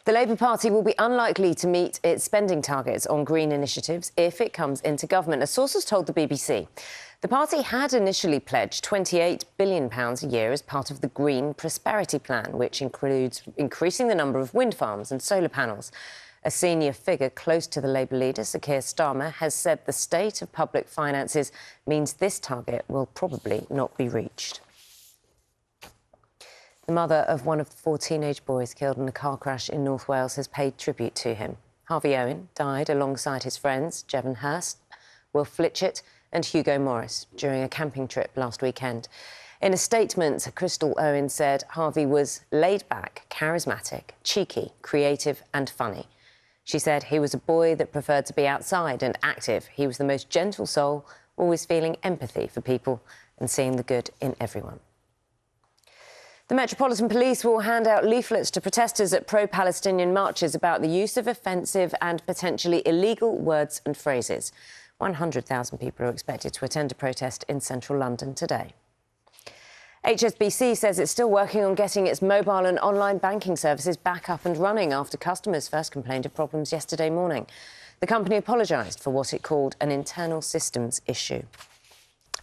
The Labour Party will be unlikely to meet its spending targets on green initiatives if it comes into government, as sources told the BBC. The party had initially pledged £28 billion a year as part of the Green Prosperity Plan, which includes increasing the number of wind farms and solar panels. A senior figure close to the Labour leader, Sir Keir Starmer, has said the state of public finances means this target will probably not be reached. The mother of one of the 4 teenage boys killed in a car crash in North Wales has paid tribute to him. Harvey Owen died alongside his friends Jevon Hurst, Will Flitchett and Hugo Morris during a camping trip last weekend. In a statement, Crystal Owen said Harvey was laid back, charismatic, cheeky, creative and funny. She said he was a boy that preferred to be outside and active. He was the most gentle soul, always feeling empathy for people and seeing the good in everyone. The Metropolitan Police will hand out leaflets to protesters at pro-Palestinian marches about the use of offensive and potentially illegal words and phrases. 100,000 people are expected to attend a protest in central London today. HSBC says it's still working on getting its mobile and online banking services back up and running after customers first complained of problems yesterday morning. The company apologised for what it called an internal systems issue.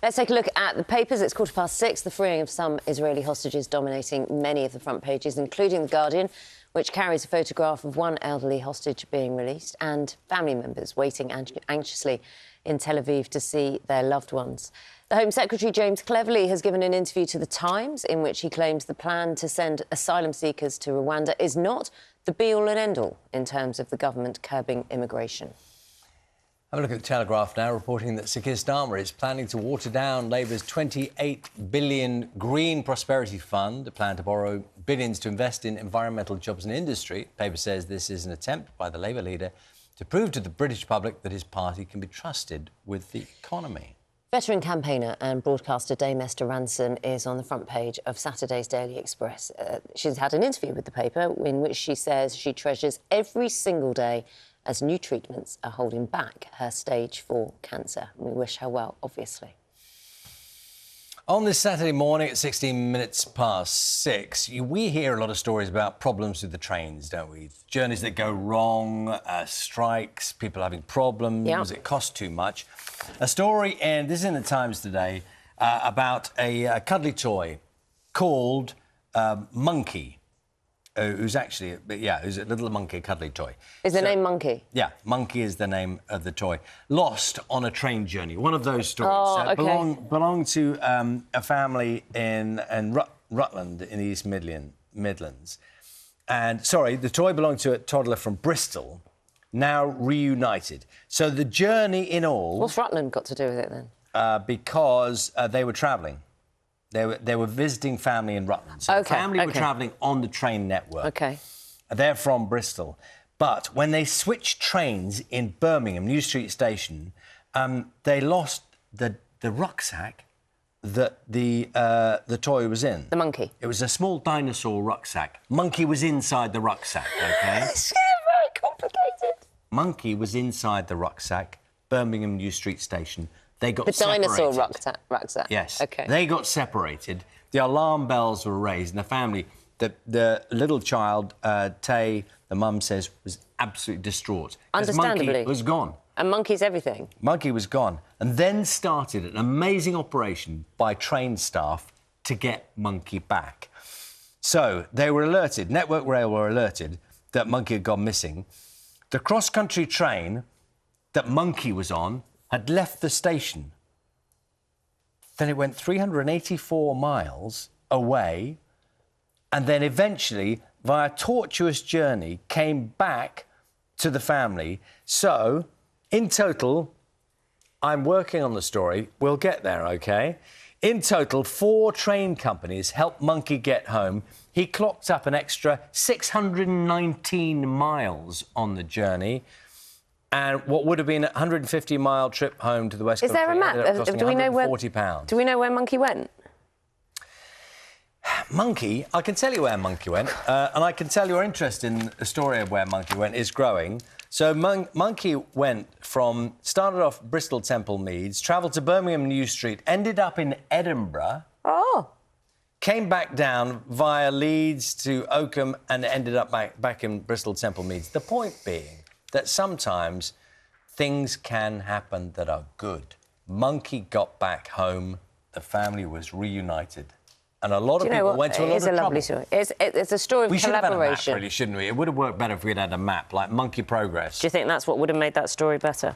Let's take a look at the papers. It's 6:15. The freeing of some Israeli hostages dominating many of the front pages, including The Guardian, which carries a photograph of one elderly hostage being released and family members waiting anxiously in Tel Aviv to see their loved ones. The Home Secretary, James Cleverly, has given an interview to The Times in which he claims the plan to send asylum seekers to Rwanda is not the be-all and end-all in terms of the government curbing immigration. Have a look at the Telegraph now, reporting that Sir Keir Starmer is planning to water down Labour's £28 billion Green Prosperity Fund, a plan to borrow billions to invest in environmental jobs and industry. The paper says this is an attempt by the Labour leader to prove to the British public that his party can be trusted with the economy. Veteran campaigner and broadcaster Dame Esther Ranson is on the front page of Saturday's Daily Express. She's had an interview with the paper in which she says she treasures every single day as new treatments are holding back her stage 4 cancer. We wish her well, obviously. On this Saturday morning at 16 minutes past 6, we hear a lot of stories about problems with the trains, don't we? Journeys that go wrong, strikes, people having problems, It costs too much. A story, and this is in the Times today, about a cuddly toy called Monkey. Who's actually, who's a little monkey, cuddly toy. Is the name Monkey? Yeah, Monkey is the name of the toy. Lost on a train journey. One of those stories. Belonged to a family in Rutland in the East Midlands. And, sorry, the toy belonged to a toddler from Bristol, now reunited. So the journey in all... What's Rutland got to do with it, then? Because they were travelling. They were visiting family in Rutland. So the family were travelling on the train network. OK. They're from Bristol. But when they switched trains in Birmingham, New Street Station, they lost the rucksack that the toy was in. The monkey? It was a small dinosaur rucksack. Monkey was inside the rucksack, OK? It's very complicated. Monkey was inside the rucksack, Birmingham New Street Station. They got separated. The dinosaur rucksack? Yes. OK. They got separated. The alarm bells were raised, and the family, the little child, Tay, the mum says, was absolutely distraught. Understandably. Monkey was gone. And Monkey's everything. Monkey was gone. And then started an amazing operation by train staff to get Monkey back. So they were alerted, Network Rail were alerted that Monkey had gone missing. The cross-country train that Monkey was on had left the station. Then it went 384 miles away and then eventually, via a tortuous journey, came back to the family. So, in total, I'm working on the story. We'll get there, OK? In total, 4 train companies helped Monkey get home. He clocked up an extra 619 miles on the journey. And what would have been a 150-mile trip home to the West Coast... Is there a map? Do we know where... Do we know where Monkey went? Monkey, I can tell you where Monkey went, and I can tell your interest in the story of where Monkey went is growing. So Monkey started off Bristol Temple Meads, travelled to Birmingham New Street, ended up in Edinburgh... came back down via Leeds to Oakham and ended up back in Bristol Temple Meads. The point being that sometimes things can happen that are good. Monkey got back home, the family was reunited. And a lot of people went to a lot of trouble. It is a lovely story. It's a story of we should have had a map, collaboration. really, shouldn't we? It would have worked better if we'd had a map, like Monkey Progress. Do you think that's what would have made that story better?